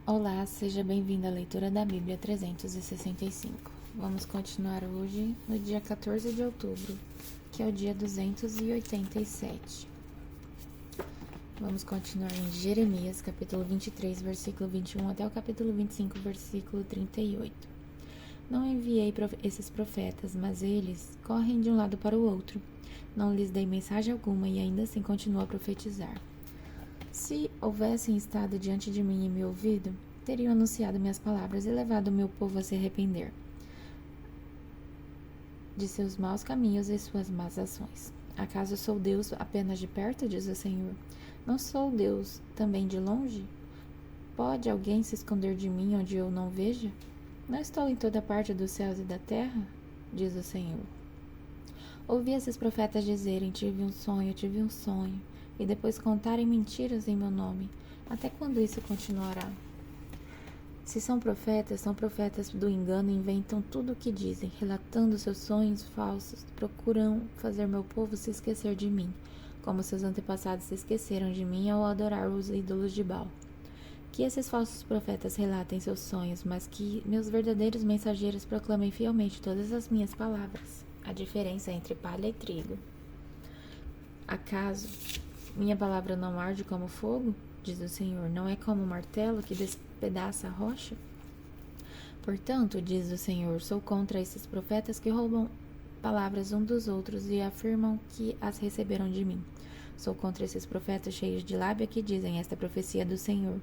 Olá, seja bem-vindo à leitura da Bíblia 365. Vamos continuar hoje no dia 14 de outubro, que é o dia 287. Vamos continuar em Jeremias, capítulo 23, versículo 21, até o capítulo 25, versículo 38. Não enviei esses profetas, mas eles correm de um lado para o outro. Não lhes dei mensagem alguma e ainda assim continuo a profetizar. Se houvessem estado diante de mim e me ouvido, teriam anunciado minhas palavras e levado o meu povo a se arrepender de seus maus caminhos e suas más ações. Acaso sou Deus apenas de perto, diz o Senhor? Não sou Deus também de longe? Pode alguém se esconder de mim onde eu não veja? Não estou em toda parte dos céus e da terra? Diz o Senhor. Ouvi esses profetas dizerem: tive um sonho, e depois contarem mentiras em meu nome. Até quando isso continuará? Se são profetas do engano e inventam tudo o que dizem, relatando seus sonhos falsos, procuram fazer meu povo se esquecer de mim, como seus antepassados se esqueceram de mim ao adorar os ídolos de Baal. Que esses falsos profetas relatem seus sonhos, mas que meus verdadeiros mensageiros proclamem fielmente todas as minhas palavras. A diferença entre palha e trigo. Acaso minha palavra não arde como fogo? Diz o Senhor. Não é como um martelo que despedaça a rocha? Portanto, diz o Senhor, sou contra esses profetas que roubam palavras uns dos outros e afirmam que as receberam de mim. Sou contra esses profetas cheios de lábia que dizem esta profecia do Senhor.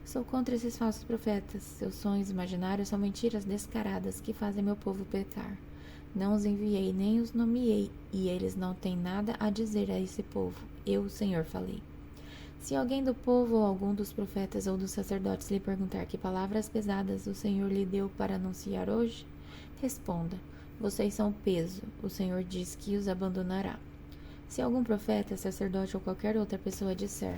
Sou contra esses falsos profetas. Seus sonhos imaginários são mentiras descaradas que fazem meu povo pecar. Não os enviei nem os nomeei, e eles não têm nada a dizer a esse povo. Eu, o Senhor, falei. Se alguém do povo ou algum dos profetas ou dos sacerdotes lhe perguntar que palavras pesadas o Senhor lhe deu para anunciar hoje, responda: vocês são peso, o Senhor diz que os abandonará. Se algum profeta, sacerdote ou qualquer outra pessoa disser: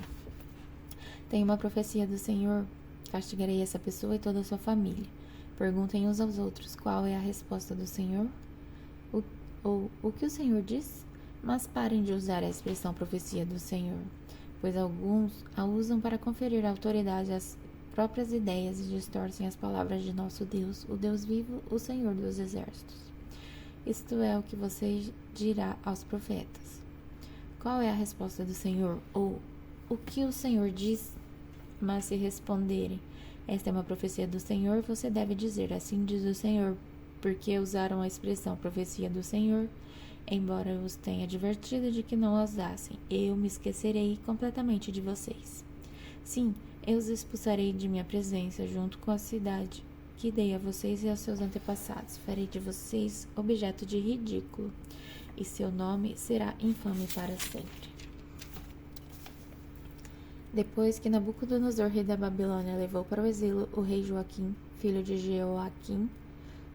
tem uma profecia do Senhor, castigarei essa pessoa e toda a sua família. Perguntem uns aos outros qual é a resposta do Senhor? O que o Senhor diz? Mas parem de usar a expressão profecia do Senhor, pois alguns a usam para conferir autoridade às próprias ideias e distorcem as palavras de nosso Deus, o Deus vivo, o Senhor dos exércitos. Isto é o que você dirá aos profetas. Qual é a resposta do Senhor? Ou o que o Senhor diz? Mas se responderem: esta é uma profecia do Senhor, você deve dizer: assim diz o Senhor, porque usaram a expressão profecia do Senhor, embora eu os tenha advertido de que não a usassem. Eu me esquecerei completamente de vocês. Sim, eu os expulsarei de minha presença junto com a cidade que dei a vocês e aos seus antepassados. Farei de vocês objeto de ridículo, e seu nome será infame para sempre. Depois que Nabucodonosor, rei da Babilônia, levou para o exílio o rei Joaquim, filho de Jeoaquim,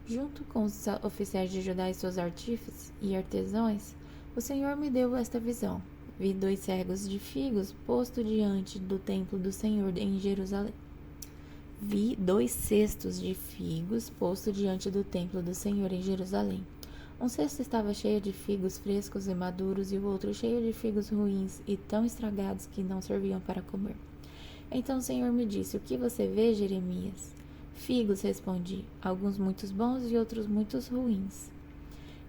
junto com os oficiais de Judá e seus artífices e artesãos, o Senhor me deu esta visão. Vi 2 cegos de figos posto diante do templo do Senhor em Jerusalém. Vi 2 cestos de figos posto diante do templo do Senhor em Jerusalém. Um cesto estava cheio de figos frescos e maduros e o outro cheio de figos ruins e tão estragados que não serviam para comer. Então o Senhor me disse: o que você vê, Jeremias? Figos, respondi, alguns muito bons e outros muito ruins.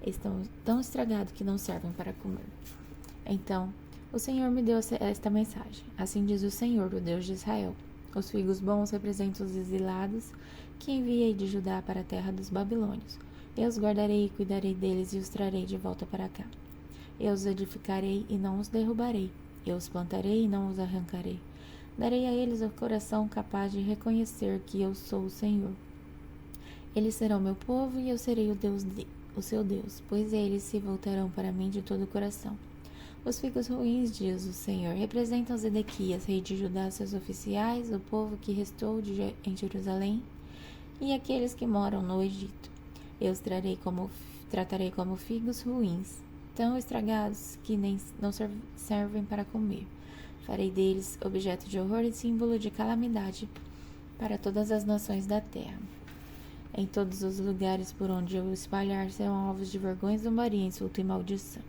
Estão tão estragados que não servem para comer. Então o Senhor me deu esta mensagem. Assim diz o Senhor, o Deus de Israel: os figos bons representam os exilados que enviei de Judá para a terra dos babilônios. Eu os guardarei e cuidarei deles e os trarei de volta para cá. Eu os edificarei e não os derrubarei. Eu os plantarei e não os arrancarei. Darei a eles o coração capaz de reconhecer que eu sou o Senhor. Eles serão meu povo e eu serei o seu Deus, pois eles se voltarão para mim de todo o coração. Os figos ruins, diz o Senhor, representam Zedequias, rei de Judá, seus oficiais, o povo que restou em Jerusalém e aqueles que moram no Egito. Eu os tratarei como figos ruins, tão estragados que nem não servem para comer. Farei deles objeto de horror e símbolo de calamidade para todas as nações da terra. Em todos os lugares por onde eu espalhar serão alvos de vergonha, zombaria, insulto e maldição.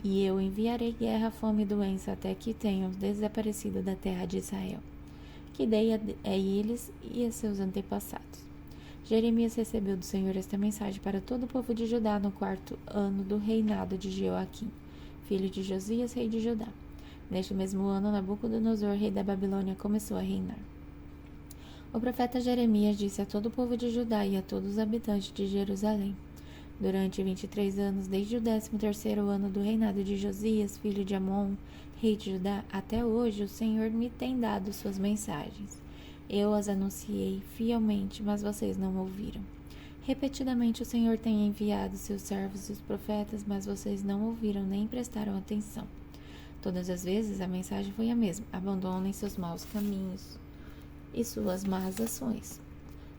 E eu enviarei guerra, fome e doença até que tenham desaparecido da terra de Israel. que dei a eles e a seus antepassados. Jeremias recebeu do Senhor esta mensagem para todo o povo de Judá no 4º ano do reinado de Jeoaquim, filho de Josias, rei de Judá. Neste mesmo ano, Nabucodonosor, rei da Babilônia, começou a reinar. O profeta Jeremias disse a todo o povo de Judá e a todos os habitantes de Jerusalém: durante 23 anos, desde o 13º ano do reinado de Josias, filho de Amon, rei de Judá, até hoje, o Senhor me tem dado suas mensagens. Eu as anunciei fielmente, mas vocês não ouviram. Repetidamente o Senhor tem enviado seus servos os profetas, mas vocês não ouviram nem prestaram atenção. Todas as vezes a mensagem foi a mesma: abandonem seus maus caminhos e suas más ações.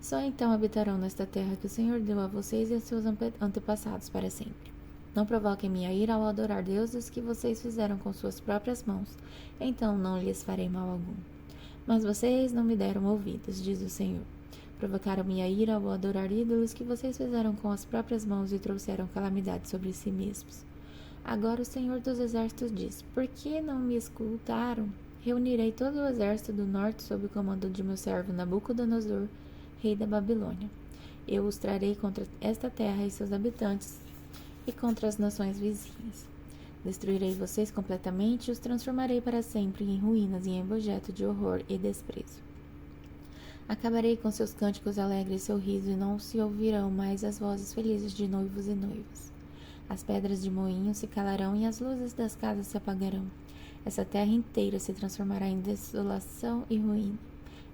Só então habitarão nesta terra que o Senhor deu a vocês e a seus antepassados para sempre. Não provoquem minha ira ao adorar deuses que vocês fizeram com suas próprias mãos, então não lhes farei mal algum. Mas vocês não me deram ouvidos, diz o Senhor. Provocaram minha ira ao adorar ídolos que vocês fizeram com as próprias mãos e trouxeram calamidade sobre si mesmos. Agora o Senhor dos Exércitos diz: por que não me escutaram? Reunirei todo o exército do norte sob o comando de meu servo Nabucodonosor, rei da Babilônia. Eu os trarei contra esta terra e seus habitantes e contra as nações vizinhas. Destruirei vocês completamente e os transformarei para sempre em ruínas e em objeto de horror e desprezo. Acabarei com seus cânticos alegres e seu riso, e não se ouvirão mais as vozes felizes de noivos e noivas. As pedras de moinho se calarão e as luzes das casas se apagarão. Essa terra inteira se transformará em desolação e ruína.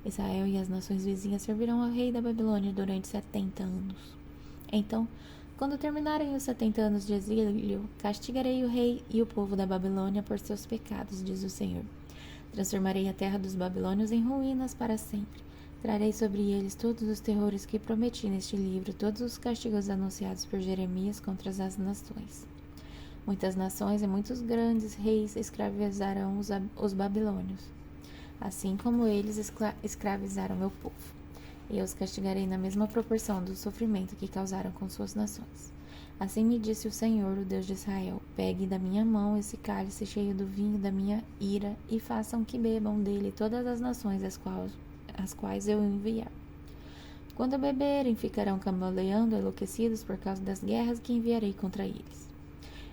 Israel e as nações vizinhas servirão ao rei da Babilônia durante 70 anos. Então, quando terminarem os 70 anos de exílio, castigarei o rei e o povo da Babilônia por seus pecados, diz o Senhor. Transformarei a terra dos babilônios em ruínas para sempre. Trarei sobre eles todos os terrores que prometi neste livro, todos os castigos anunciados por Jeremias contra as nações. Muitas nações e muitos grandes reis escravizarão os babilônios, assim como eles escravizaram meu povo. E eu os castigarei na mesma proporção do sofrimento que causaram com suas nações. Assim me disse o Senhor, o Deus de Israel: pegue da minha mão esse cálice cheio do vinho da minha ira e façam que bebam dele todas as nações as quais eu enviar. Quando beberem, ficarão cambaleando, enlouquecidos por causa das guerras que enviarei contra eles.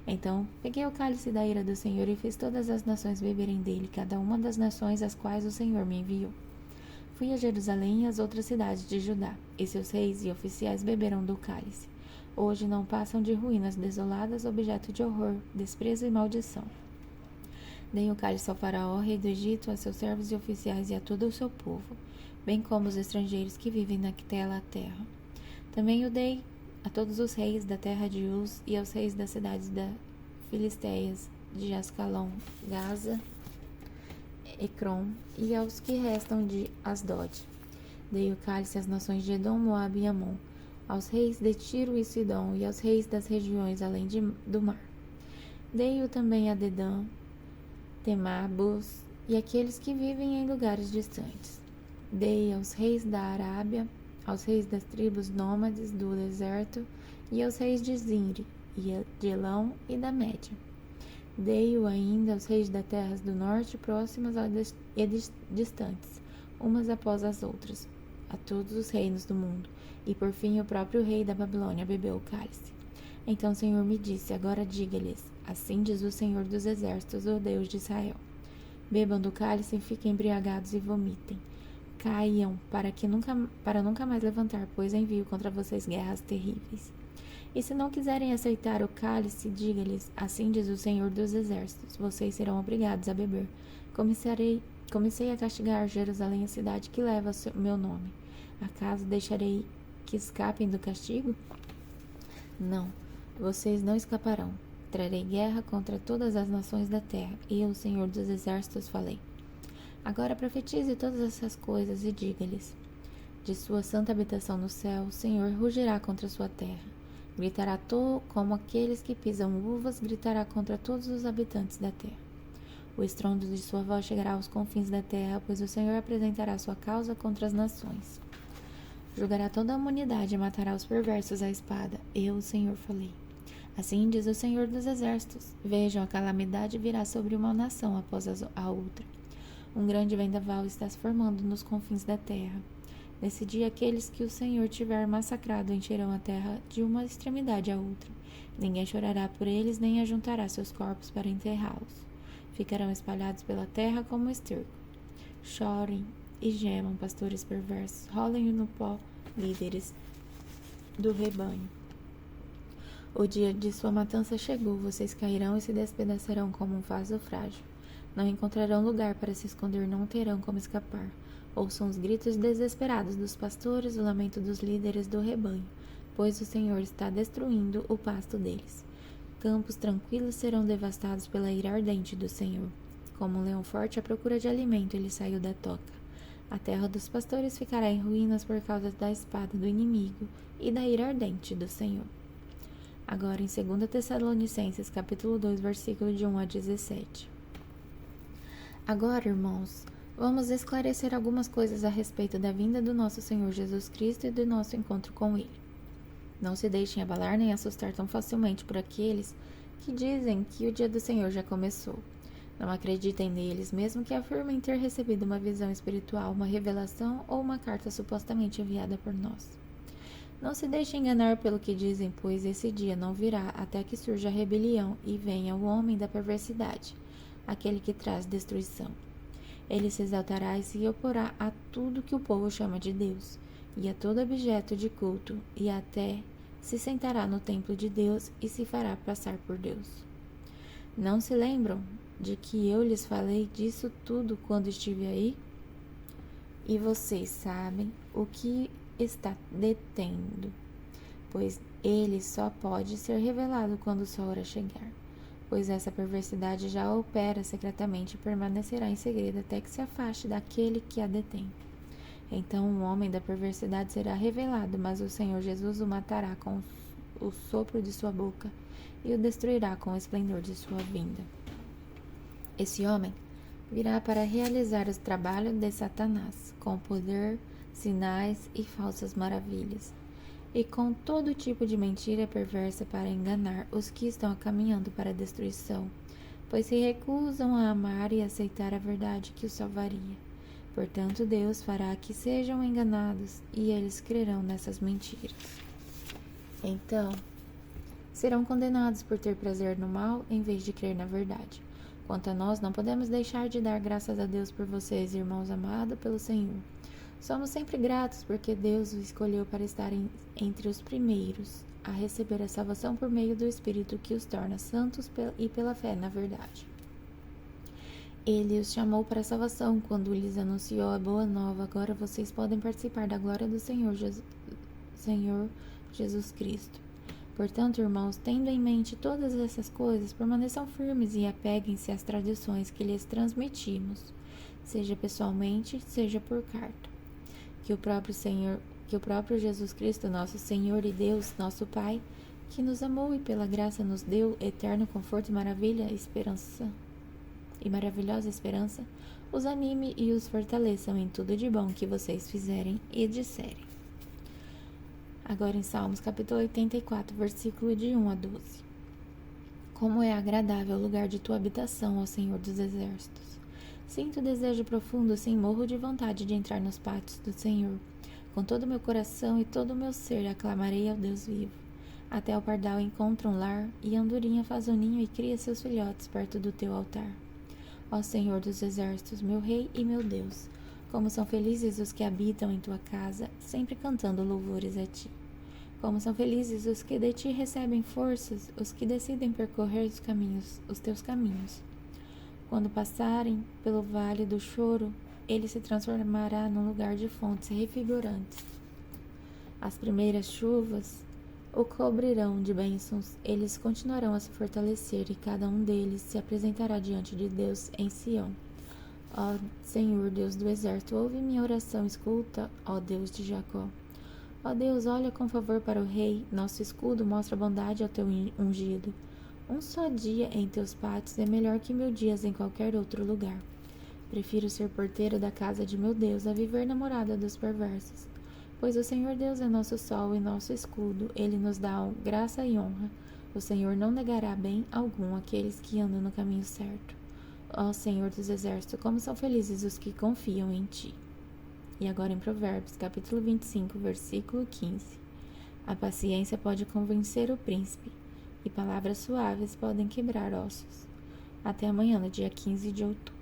Então peguei o cálice da ira do Senhor e fiz todas as nações beberem dele, cada uma das nações às quais o Senhor me enviou. Fui a Jerusalém e às outras cidades de Judá, e seus reis e oficiais beberam do cálice. Hoje não passam de ruínas desoladas, objeto de horror, desprezo e maldição. Dei o cálice ao faraó, rei do Egito, a seus servos e oficiais e a todo o seu povo, bem como os estrangeiros que vivem naquela terra. Também o dei a todos os reis da terra de Uz e aos reis das cidades da Filisteias, de Ascalon, Gaza, Ecrom, e aos que restam de Asdod. Dei o cálice às nações de Edom, Moabe e Amon, aos reis de Tiro e Sidom e aos reis das regiões além do mar. Dei-o também a Dedã, Temá, Bus e aqueles que vivem em lugares distantes. Dei aos reis da Arábia, aos reis das tribos nômades do deserto e aos reis de Zinri, e de Elão e da Média. Dei-o ainda aos reis das terras do norte, próximas e distantes, umas após as outras, a todos os reinos do mundo, e por fim o próprio rei da Babilônia bebeu o cálice. Então o Senhor me disse: agora diga-lhes: assim diz o Senhor dos Exércitos, o Deus de Israel: bebam do cálice e fiquem embriagados e vomitem. Caiam para nunca mais levantar, pois envio contra vocês guerras terríveis. E se não quiserem aceitar o cálice, diga-lhes: assim diz o Senhor dos Exércitos, vocês serão obrigados a beber. Comecei a castigar Jerusalém, a cidade que leva o meu nome. Acaso deixarei que escapem do castigo? Não, vocês não escaparão. Trarei guerra contra todas as nações da terra. Eu, o Senhor dos Exércitos, falei. Agora profetize todas essas coisas e diga-lhes: de sua santa habitação no céu, o Senhor rugirá contra sua terra. Gritará como aqueles que pisam uvas, gritará contra todos os habitantes da terra. O estrondo de sua voz chegará aos confins da terra, pois o Senhor apresentará sua causa contra as nações. Julgará toda a humanidade e matará os perversos à espada. Eu, o Senhor, falei. Assim diz o Senhor dos Exércitos: vejam, a calamidade virá sobre uma nação após a outra. Um grande vendaval está se formando nos confins da terra. Nesse dia, aqueles que o Senhor tiver massacrado encherão a terra de uma extremidade à outra. Ninguém chorará por eles, nem ajuntará seus corpos para enterrá-los. Ficarão espalhados pela terra como esterco. Chorem e gemam, pastores perversos, rolem no pó, líderes do rebanho. O dia de sua matança chegou, vocês cairão e se despedaçarão como um vaso frágil. Não encontrarão lugar para se esconder, não terão como escapar. Ouçam os gritos desesperados dos pastores, o lamento dos líderes do rebanho, pois o Senhor está destruindo o pasto deles. Campos tranquilos serão devastados pela ira ardente do Senhor. Como um leão forte à procura de alimento, ele saiu da toca. A terra dos pastores ficará em ruínas por causa da espada do inimigo e da ira ardente do Senhor. Agora em 2 Tessalonicenses, capítulo 2, versículo de 1 a 17. Agora, irmãos, vamos esclarecer algumas coisas a respeito da vinda do nosso Senhor Jesus Cristo e do nosso encontro com Ele. Não se deixem abalar nem assustar tão facilmente por aqueles que dizem que o dia do Senhor já começou. Não acreditem neles, mesmo que afirmem ter recebido uma visão espiritual, uma revelação ou uma carta supostamente enviada por nós. Não se deixem enganar pelo que dizem, pois esse dia não virá até que surja a rebelião e venha o homem da perversidade, aquele que traz destruição. Ele se exaltará e se oporá a tudo que o povo chama de Deus, e a todo objeto de culto, e até se sentará no templo de Deus e se fará passar por Deus. Não se lembram de que eu lhes falei disso tudo quando estive aí? E vocês sabem o que está detendo, pois ele só pode ser revelado quando sua hora chegar, pois essa perversidade já opera secretamente e permanecerá em segredo até que se afaste daquele que a detém. Então o homem da perversidade será revelado, mas o Senhor Jesus o matará com o sopro de sua boca e o destruirá com o esplendor de sua vinda. Esse homem virá para realizar o trabalho de Satanás, com poder, sinais e falsas maravilhas, e com todo tipo de mentira perversa para enganar os que estão caminhando para a destruição, pois se recusam a amar e aceitar a verdade que os salvaria. Portanto, Deus fará que sejam enganados e eles crerão nessas mentiras. Então, serão condenados por ter prazer no mal em vez de crer na verdade. Quanto a nós, não podemos deixar de dar graças a Deus por vocês, irmãos amados pelo Senhor. Somos sempre gratos porque Deus os escolheu para estar entre os primeiros a receber a salvação por meio do Espírito que os torna santos e pela fé na verdade. Ele os chamou para a salvação quando lhes anunciou a boa nova. Agora vocês podem participar da glória do Senhor Jesus Cristo. Portanto, irmãos, tendo em mente todas essas coisas, permaneçam firmes e apeguem-se às tradições que lhes transmitimos, seja pessoalmente, seja por carta. Que o próprio Jesus Cristo, nosso Senhor e Deus, nosso Pai, que nos amou e pela graça nos deu eterno conforto e maravilhosa esperança, os anime e os fortaleçam em tudo de bom que vocês fizerem e disserem. Agora em Salmos, capítulo 84, versículo de 1 a 12. Como é agradável o lugar de tua habitação, ó Senhor dos Exércitos! Sinto desejo profundo, sim, morro de vontade de entrar nos pátios do Senhor. Com todo o meu coração e todo o meu ser aclamarei ao Deus vivo. Até o pardal encontra um lar, e a andorinha faz um ninho e cria seus filhotes perto do teu altar. Ó Senhor dos Exércitos, meu Rei e meu Deus, como são felizes os que habitam em tua casa, sempre cantando louvores a ti. Como são felizes os que de ti recebem forças, os que decidem percorrer os teus caminhos. Quando passarem pelo vale do choro, ele se transformará num lugar de fontes revigorantes. As primeiras chuvas o cobrirão de bênçãos, eles continuarão a se fortalecer e cada um deles se apresentará diante de Deus em Sião. Ó Senhor, Deus do exército, ouve minha oração, escuta, ó Deus de Jacó. Ó Deus, olha com favor para o rei, nosso escudo mostra bondade ao teu ungido. Um só dia em teus pátios é melhor que 1000 dias em qualquer outro lugar. Prefiro ser porteiro da casa de meu Deus a viver na morada dos perversos. Pois o Senhor Deus é nosso sol e nosso escudo, ele nos dá graça e honra. O Senhor não negará bem algum àqueles que andam no caminho certo. ó Senhor dos Exércitos, como são felizes os que confiam em ti. E agora em Provérbios, capítulo 25, versículo 15. A paciência pode convencer o príncipe, e palavras suaves podem quebrar ossos. Até amanhã, no dia 15 de outubro.